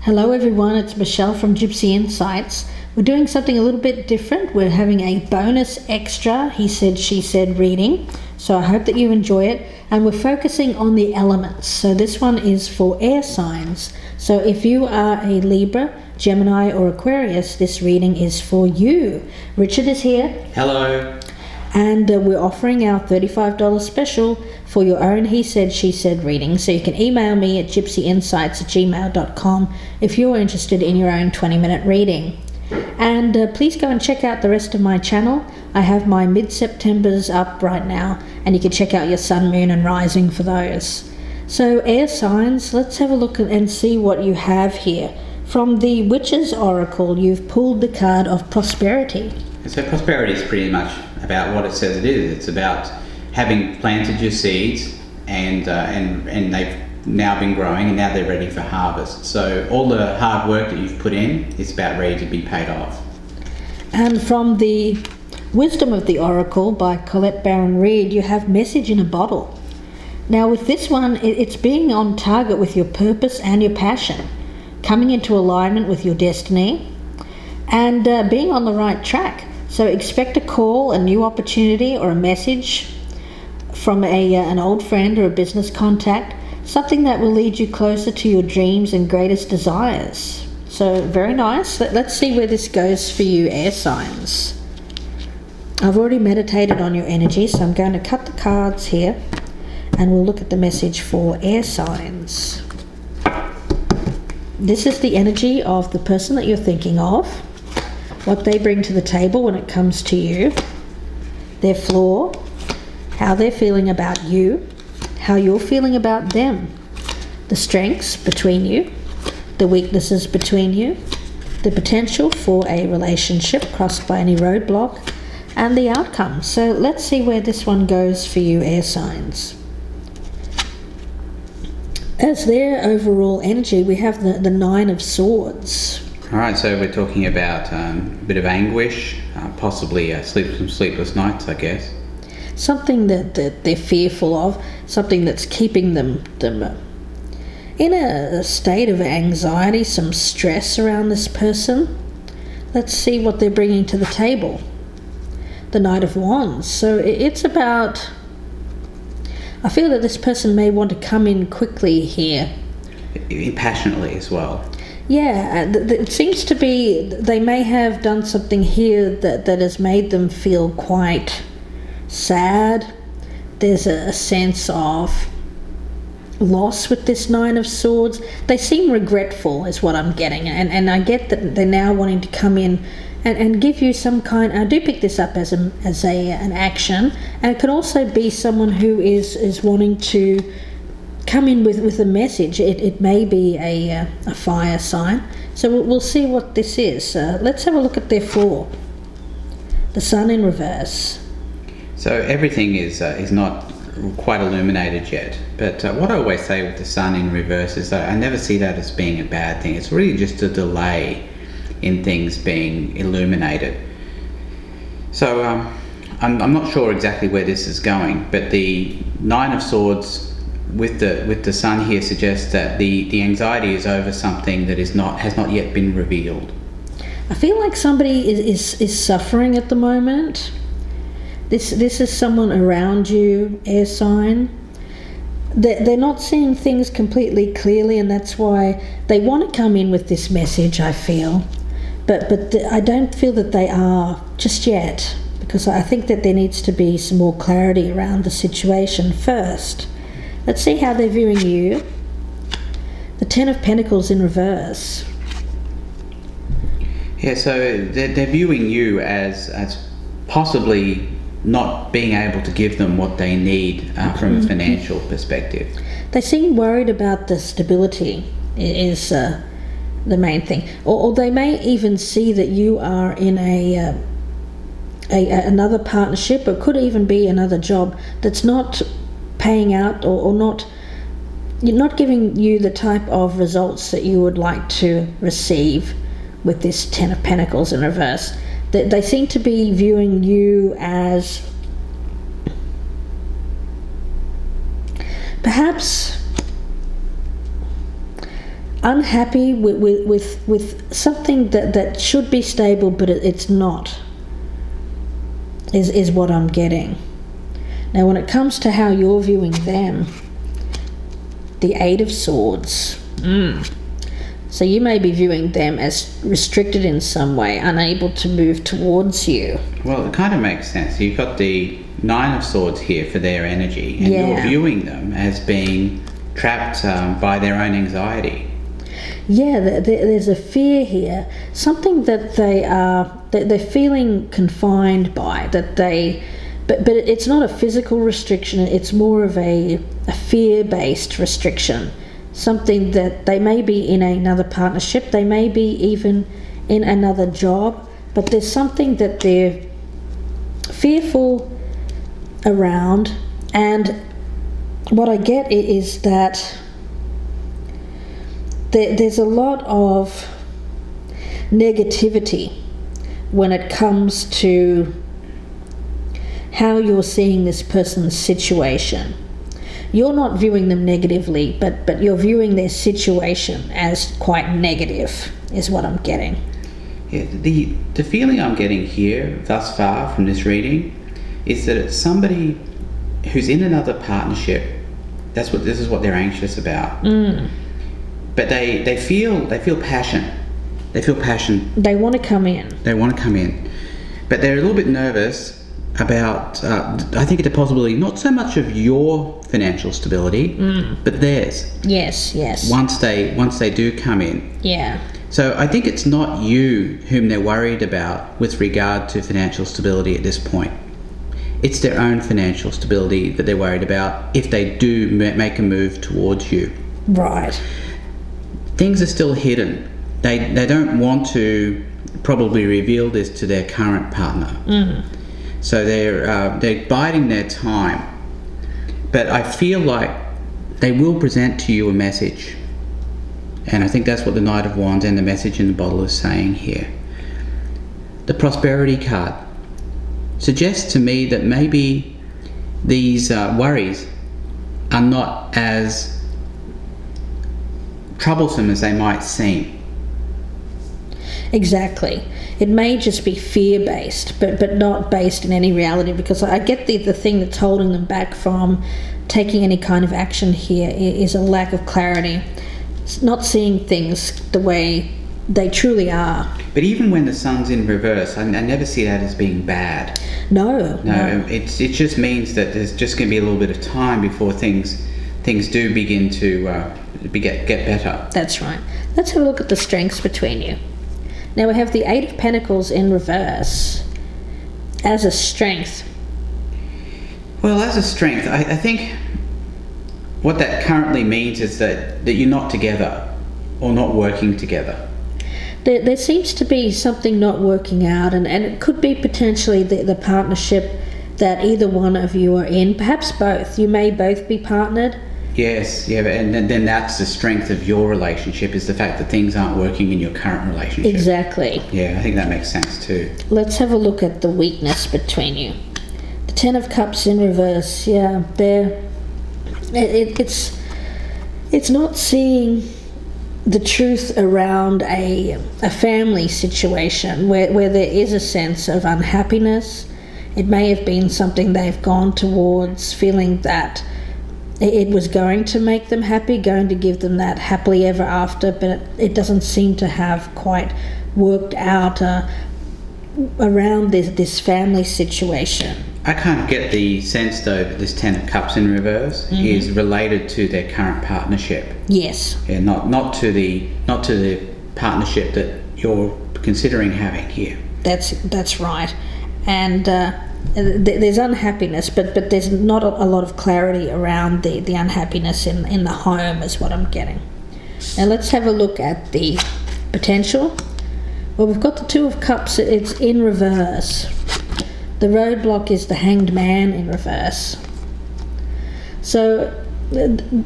Hello everyone, it's Michelle from Gypsy Insights. We're doing something a little bit different. We're having a bonus extra he said, she said reading. So I hope that you enjoy it. And we're focusing on the elements. So this one is for air signs. So if you are a Libra, Gemini or Aquarius, this reading is for you. Richard is here. Hello. And we're offering our $35 special for your own he said, she said reading. So you can email me at gypsyinsights@gmail.com if you're interested in your own 20-minute reading. And please go and check out the rest of my channel. I have my mid-Septembers up right now, and you can check out your sun, moon and rising for those. So air signs, let's have a look and see what you have here. From the Witch's Oracle, you've pulled the card of prosperity. So prosperity is pretty much about what it says it is. It's about having planted your seeds and they've now been growing and now they're ready for harvest. So all the hard work that you've put in is about ready to be paid off. And from the Wisdom of the Oracle by Colette Baron Reid, you have message in a bottle. Now with this one, it's being on target with your purpose and your passion, coming into alignment with your destiny and being on the right track. So expect a call, a new opportunity or a message from an old friend or a business contact, something that will lead you closer to your dreams and greatest desires. So very nice. Let's see where this goes for you, air signs. I've already meditated on your energy, so I'm going to cut the cards here and we'll look at the message for air signs. This is the energy of the person that you're thinking of, what they bring to the table when it comes to you, their flaw, how they're feeling about you, how you're feeling about them, the strengths between you, the weaknesses between you, the potential for a relationship crossed by any roadblock, and the outcome. So let's see where this one goes for you, air signs. As their overall energy, we have the Nine of Swords. All right, so we're talking about a bit of anguish, possibly some sleepless nights, I guess. Something that they're fearful of, something that's keeping them in a state of anxiety, some stress around this person. Let's see what they're bringing to the table. The Knight of Wands. So it's about, I feel that this person may want to come in quickly here. Passionately as well. Yeah, it seems to be they may have done something here that has made them feel quite sad. There's a sense of loss with this Nine of Swords. They seem regretful is what I'm getting, and I get that they're now wanting to come in and give you some kind. I do pick this up as an action, and it could also be someone who is wanting to come in with a message. It may be a fire sign. So we'll see what this is. Let's have a look at their flaw. The Sun in reverse. So everything is not quite illuminated yet. But what I always say with the Sun in reverse is that I never see that as being a bad thing. It's really just a delay in things being illuminated. So I'm not sure exactly where this is going, but the Nine of Swords with the Sun here suggests that the anxiety is over something that has not yet been revealed. I feel like somebody is suffering at the moment. This is someone around you, air sign. They're not seeing things completely clearly, and that's why they want to come in with this message, I feel. But I don't feel that they are just yet, because I think that there needs to be some more clarity around the situation first. Let's see how they're viewing you. The Ten of Pentacles in reverse. Yeah, so they're viewing you as possibly not being able to give them what they need from a financial perspective. They seem worried about the stability is the main thing. Or they may even see that you are in another partnership, or could even be another job that's not paying out or not giving you the type of results that you would like to receive with this Ten of Pentacles in reverse. They seem to be viewing you as perhaps unhappy with something that should be stable, but it's not, is what I'm getting. Now, when it comes to how you're viewing them, the Eight of Swords. So you may be viewing them as restricted in some way, unable to move towards you. Well, it kind of makes sense. You've got the Nine of Swords here for their energy, and you're viewing them as being trapped by their own anxiety. Yeah, there's a fear here, something that they're feeling confined by, that they, but it's not a physical restriction, it's more of a fear-based restriction, something that they may be in another partnership, they may be even in another job, but there's something that they're fearful around. And what I get is that there's a lot of negativity when it comes to how you're seeing this person's situation. You're not viewing them negatively, but you're viewing their situation as quite negative, is what I'm getting. Yeah, the feeling I'm getting here thus far from this reading is that it's somebody who's in another partnership. This is what they're anxious about. But they feel passion. They feel passion. They want to come in. But they're a little bit nervous about, I think, the possibility not so much of your financial stability, but theirs. Yes. Once they do come in. Yeah. So I think it's not you whom they're worried about with regard to financial stability at this point. It's their own financial stability that they're worried about if they do make a move towards you. Right. Things are still hidden. They don't want to probably reveal this to their current partner. So they're biding their time. But I feel like they will present to you a message. And I think that's what the Knight of Wands and the message in the bottle is saying here. The Prosperity card suggests to me that maybe these worries are not as troublesome as they might seem. Exactly. It may just be fear-based, but not based in any reality, because I get the thing that's holding them back from taking any kind of action here is a lack of clarity. It's not seeing things the way they truly are. But even when the sun's in reverse, I never see that as being bad. No. It just means that there's just going to be a little bit of time before things do begin to get better. That's right. Let's have a look at the strengths between you. Now we have the Eight of Pentacles in reverse as a strength. Well, as a strength, I think what that currently means is that you're not together or not working together. There seems to be something not working out, and it could be potentially the partnership that either one of you are in, perhaps both. You may both be partnered. Yes, yeah, and then that's the strength of your relationship, is the fact that things aren't working in your current relationship. Exactly. Yeah, I think that makes sense too. Let's have a look at the weakness between you. The Ten of Cups in reverse, yeah, it's not seeing the truth around a family situation where there is a sense of unhappiness. It may have been something they've gone towards, feeling that it was going to make them happy, going to give them that happily ever after, but it doesn't seem to have quite worked out around this family situation. I can't get the sense, though, that this Ten of Cups in reverse is related to their current partnership. Yes. Yeah, not to the partnership that you're considering having here. That's right. And there's unhappiness, but there's not a lot of clarity around the unhappiness in the home, is what I'm getting. Now let's have a look at the potential. Well, we've got the Two of Cups, it's in reverse. The roadblock is the Hanged Man in reverse. So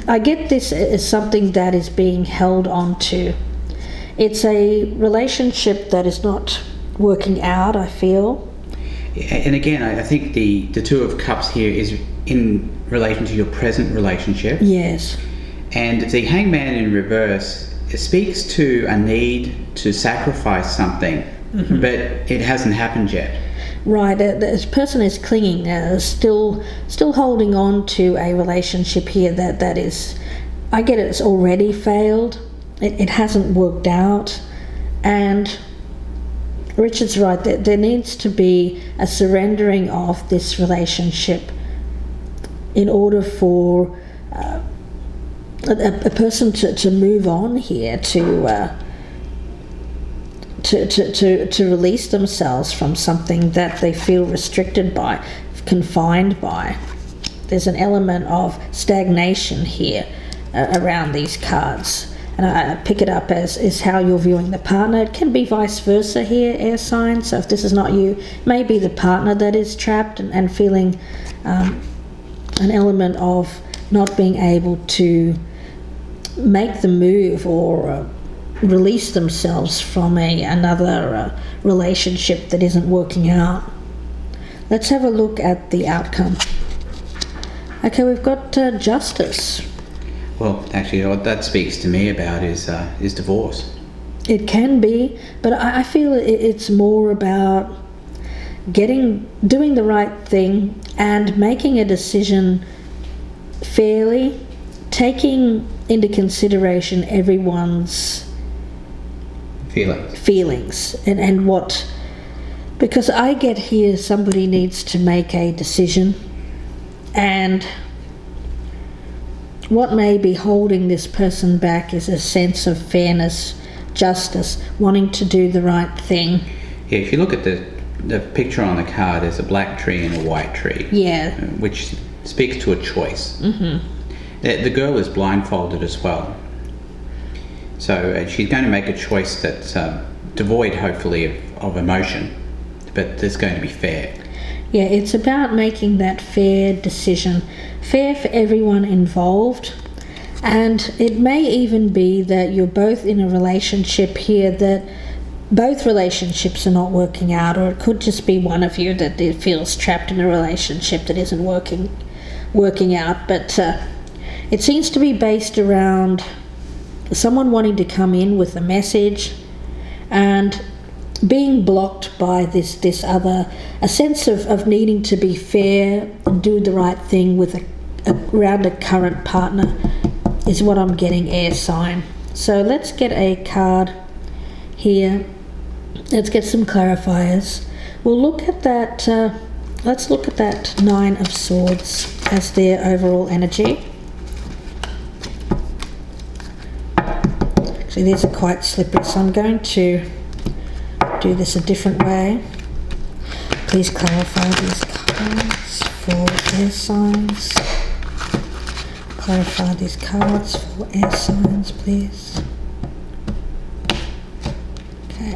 I get this as something that is being held on to. It's a relationship that is not working out, I feel. And again, I think the Two of Cups here is in relation to your present relationship. Yes. And the Hangman in reverse speaks to a need to sacrifice something, but it hasn't happened yet. Right, this person is clinging, still holding on to a relationship here that is, I get it's already failed, it hasn't worked out, and Richard's right, there needs to be a surrendering of this relationship in order for a person to move on here, to release themselves from something that they feel restricted by, confined by. There's an element of stagnation here around these cards, and I pick it up as how you're viewing the partner. It can be vice versa here, air sign. So if this is not you, maybe the partner that is trapped and feeling an element of not being able to make the move or release themselves from another relationship that isn't working out. Let's have a look at the outcome. Okay, we've got justice. Well, actually, what that speaks to me about is divorce. It can be, but I feel it's more about doing the right thing and making a decision fairly, taking into consideration everyone's feelings and what, because I get here somebody needs to make a decision, and what may be holding this person back is a sense of fairness, justice, wanting to do the right thing. Yeah, if you look at the picture on the card, there's a black tree and a white tree. Yeah. Which speaks to a choice. Mm-hmm. The girl is blindfolded as well. So she's going to make a choice that's devoid, hopefully, of emotion, but that's going to be fair. Yeah, it's about making that fair decision, fair for everyone involved. And it may even be that you're both in a relationship here that both relationships are not working out, or it could just be one of you that feels trapped in a relationship that isn't working out. But it seems to be based around someone wanting to come in with a message and being blocked by this other, a sense of needing to be fair and do the right thing with around a current partner is what I'm getting, air sign. So let's get a card here. Let's get some clarifiers. We'll look at that, let's look at that Nine of Swords as their overall energy. Actually, these are quite slippery, so I'm going to do this a different way. Please clarify these cards for air signs. Clarify these cards for air signs, please. Okay.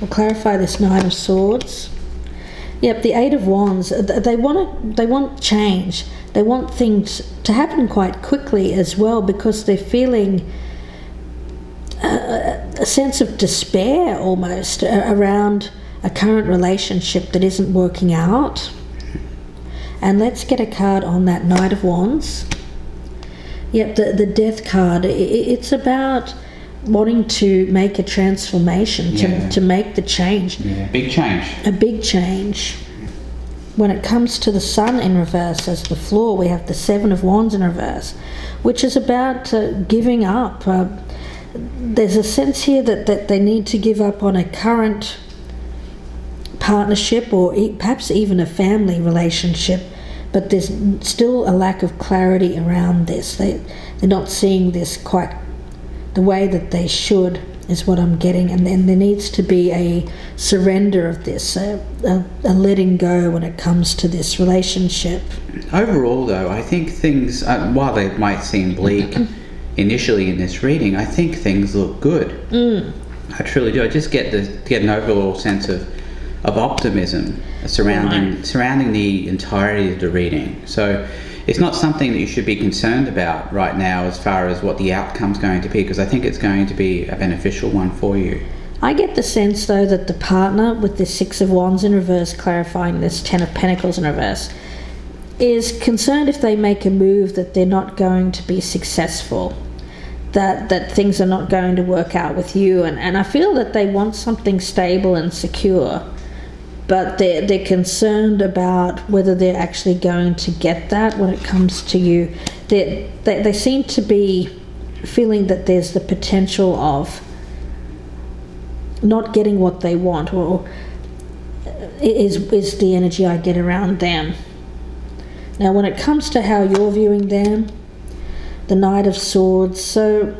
We'll clarify this Nine of Swords. Yep, the Eight of Wands. They want change. They want things to happen quite quickly as well, because they're feeling a sense of despair almost around a current relationship that isn't working out. And let's get a card on that Knight of Wands. Yep, the Death card. It's about wanting to make a transformation, to make the change. Yeah. Big change. A big change. When it comes to the Sun in reverse as the floor, we have the Seven of Wands in reverse, which is about giving up. There's a sense here that they need to give up on a current partnership or perhaps even a family relationship, but there's still a lack of clarity around this. They're not seeing this quite the way that they should, is what I'm getting, and then there needs to be a surrender of this, a letting go when it comes to this relationship. Overall, though, I think things, while they might seem bleak initially in this reading, I think things look good. I truly do. I just get an overall sense of optimism surrounding the entirety of the reading. So it's not something that you should be concerned about right now as far as what the outcome's going to be, because I think it's going to be a beneficial one for you. I get the sense, though, that the partner with the Six of Wands in reverse, clarifying this Ten of Pentacles in reverse, is concerned if they make a move that they're not going to be successful, that things are not going to work out with you, and I feel that they want something stable and secure, but they're concerned about whether they're actually going to get that when it comes to you. They seem to be feeling that there's the potential of not getting what they want, or is the energy I get around them. Now when it comes to how you're viewing them, the Knight of Swords, so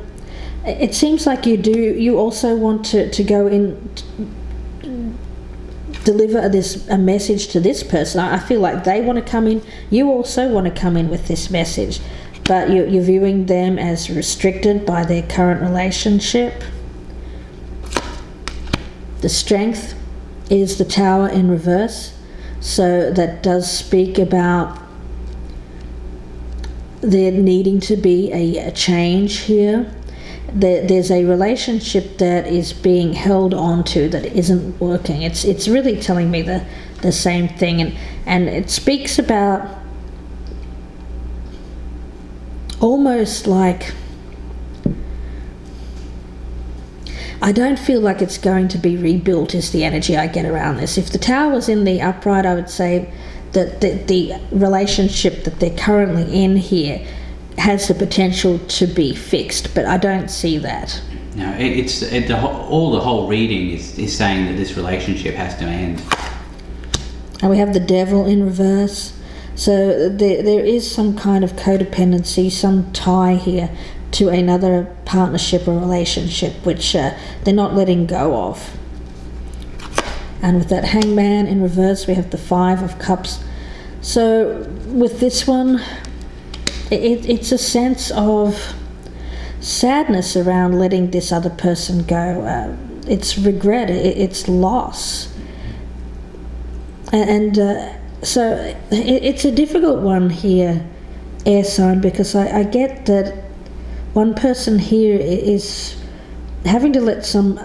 it seems like you also want to go in, deliver a message to this person. I feel like they want to come in, you also want to come in with this message, but you're viewing them as restricted by their current relationship. The Strength is the Tower in reverse, so that does speak about there needing to be a change here. There's a relationship that is being held on to that isn't working. It's really telling me the same thing, and it speaks about almost like, I don't feel like it's going to be rebuilt is the energy I get around this. If the Tower was in the upright, I would say that the relationship that they're currently in here has the potential to be fixed, but I don't see that. No, the whole reading is saying that this relationship has to end. And we have the Devil in reverse, so there is some kind of codependency, some tie here to another partnership or relationship which they're not letting go of. And with that Hangman in reverse, we have the Five of Cups. So with this one, it's a sense of sadness around letting this other person go. It's regret, it's loss. And so it's a difficult one here, air sign, because I get that one person here is having to let some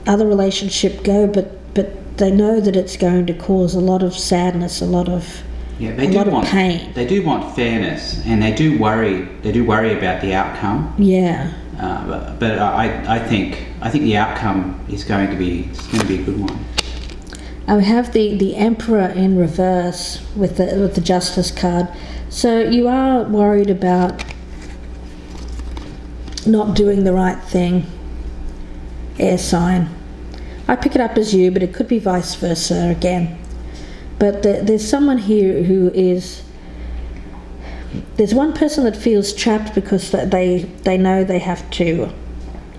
other relationship go, but they know that it's going to cause a lot of sadness, a lot of pain. They do want fairness, and they do worry about the outcome. Yeah. But I think the outcome is going to be a good one. I have the Emperor in reverse with the Justice card. So you are worried about not doing the right thing, air sign. I pick it up as you, but it could be vice versa again. But there's someone here who is... There's one person that feels trapped because they know they have to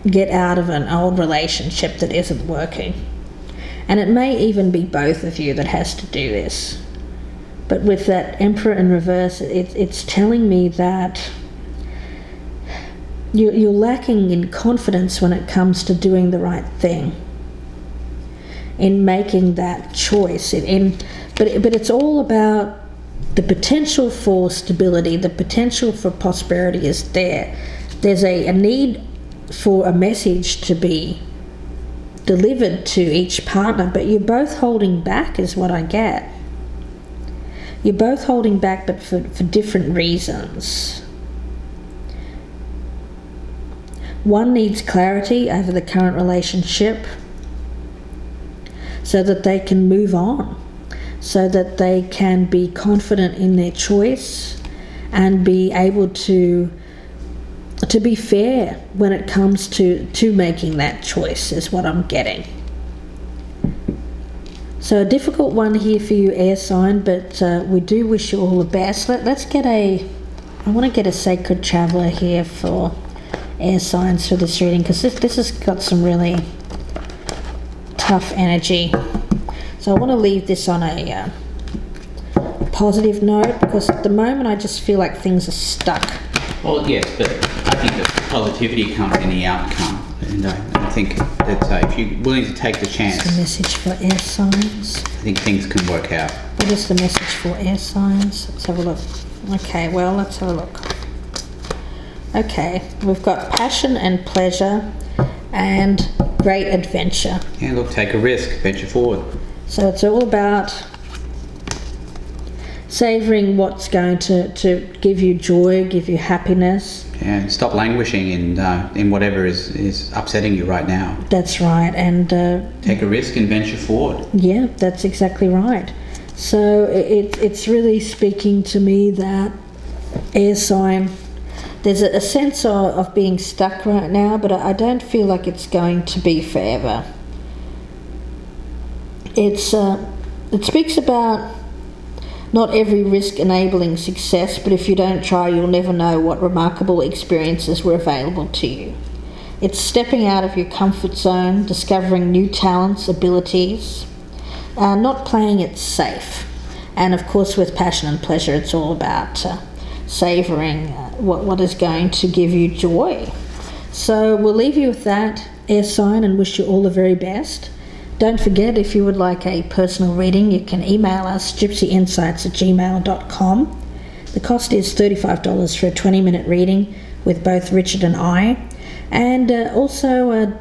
get out of an old relationship that isn't working. And it may even be both of you that has to do this. But with that Emperor in reverse, it's telling me that you're lacking in confidence when it comes to doing the right thing, in making that choice. But it's all about the potential for stability, the potential for prosperity is there. There's a need for a message to be delivered to each partner, but you're both holding back is what I get. You're both holding back, but for different reasons. One needs clarity over the current relationship so that they can move on, so that they can be confident in their choice and be able to be fair when it comes to making that choice is what I'm getting. So a difficult one here for you, air sign, but we do wish you all the best. Let's get I want to get a Sacred Traveler here for air signs for this reading, because this has got some really tough energy. So I want to leave this on a positive note, because at the moment I just feel like things are stuck. Well, yes, but I think the positivity comes in the outcome, and I think that if you're willing to take the chance... What's the message for air signs? I think things can work out. What is the message for air signs? Let's have a look. Okay, well, let's have a look. Okay, we've got passion and pleasure and great adventure. Yeah, look, take a risk, venture forward. So it's all about savouring what's going to give you joy, give you happiness. And stop languishing in whatever is upsetting you right now. That's right. And take a risk and venture forward. Yeah, that's exactly right. So it's really speaking to me that air sign, there's a sense of being stuck right now, but I don't feel like it's going to be forever. It speaks about not every risk enabling success, but if you don't try, you'll never know what remarkable experiences were available to you. It's stepping out of your comfort zone, discovering new talents, abilities, not playing it safe. And of course, with passion and pleasure, it's all about savouring what is going to give you joy. So we'll leave you with that, air sign, and wish you all the very best. Don't forget, if you would like a personal reading, you can email us gypsyinsights@gmail.com. The cost is $35 for a 20-minute reading with both Richard and I. And also,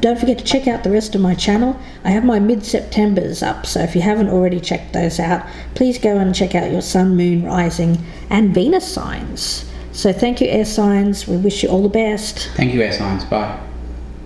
don't forget to check out the rest of my channel. I have my mid-Septembers up, so if you haven't already checked those out, please go and check out your sun, moon, rising, and Venus signs. So thank you, air signs. We wish you all the best. Thank you, air signs. Bye.